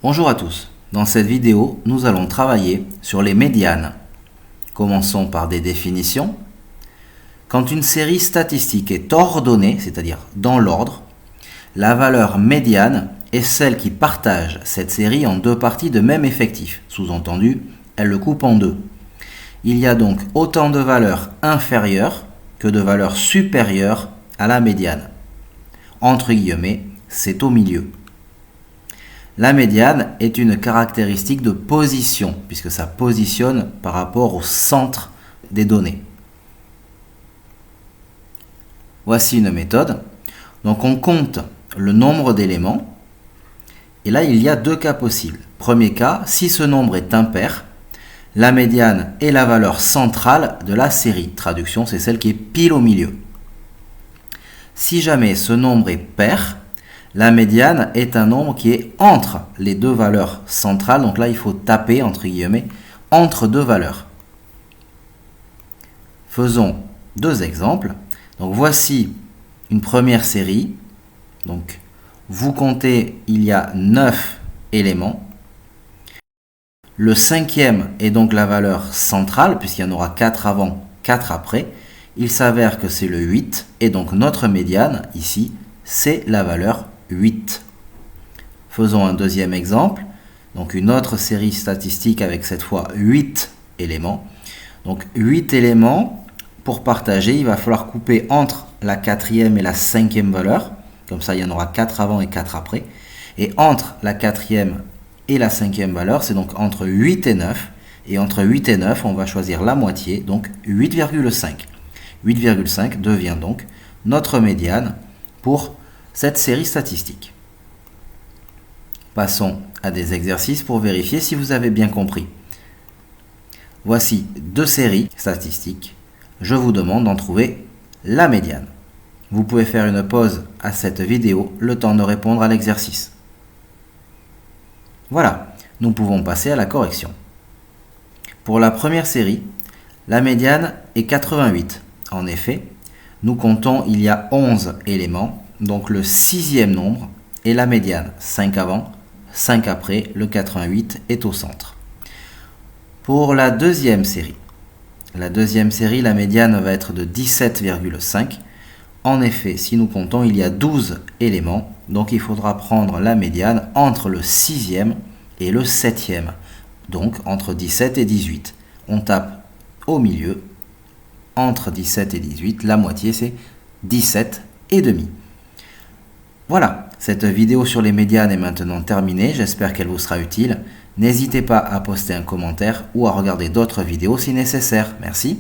Bonjour à tous. Dans cette vidéo, nous allons travailler sur les médianes. Commençons par des définitions. Quand une série statistique est ordonnée, c'est-à-dire dans l'ordre, la valeur médiane est celle qui partage cette série en deux parties de même effectif. Sous-entendu, elle le coupe en deux. Il y a donc autant de valeurs inférieures que de valeurs supérieures à la médiane. Entre guillemets, c'est au milieu. La médiane est une caractéristique de position, puisque ça positionne par rapport au centre des données. Voici une méthode. Donc on compte le nombre d'éléments, et là il y a deux cas possibles. Premier cas, si ce nombre est impair, la médiane est la valeur centrale de la série. Traduction, c'est celle qui est pile au milieu. Si jamais ce nombre est pair, la médiane est un nombre qui est entre les deux valeurs centrales. Donc là, il faut taper, entre guillemets, entre deux valeurs. Faisons deux exemples. Donc voici une première série. Donc vous comptez, il y a 9 éléments. Le cinquième est donc la valeur centrale, puisqu'il y en aura 4 avant, 4 après. Il s'avère que c'est le 8, et donc notre médiane, ici, c'est la valeur 8. Faisons un deuxième exemple. Donc une autre série statistique avec cette fois 8 éléments. Donc 8 éléments, pour partager, il va falloir couper entre la quatrième et la cinquième valeur. Comme ça, il y en aura 4 avant et 4 après. Et entre la quatrième et la cinquième valeur, c'est donc entre 8 et 9. Et entre 8 et 9, on va choisir la moitié, donc 8,5. 8,5 devient donc notre médiane pour cette série statistique. Passons à des exercices pour vérifier si vous avez bien compris. Voici deux séries statistiques. Je vous demande d'en trouver la médiane. Vous pouvez faire une pause à cette vidéo, le temps de répondre à l'exercice. Voilà, nous pouvons passer à la correction. Pour la première série, la médiane est 88. En effet, nous comptons, il y a 11 éléments. Donc le sixième nombre est la médiane. 5 avant, 5 après, le 88 est au centre. Pour la deuxième série, la médiane va être de 17,5. En effet, si nous comptons, il y a 12 éléments. Donc il faudra prendre la médiane entre le sixième et le septième. Donc entre 17 et 18. On tape au milieu. Entre 17 et 18, la moitié c'est 17 et demi. Voilà, cette vidéo sur les médianes est maintenant terminée, j'espère qu'elle vous sera utile. N'hésitez pas à poster un commentaire ou à regarder d'autres vidéos si nécessaire. Merci.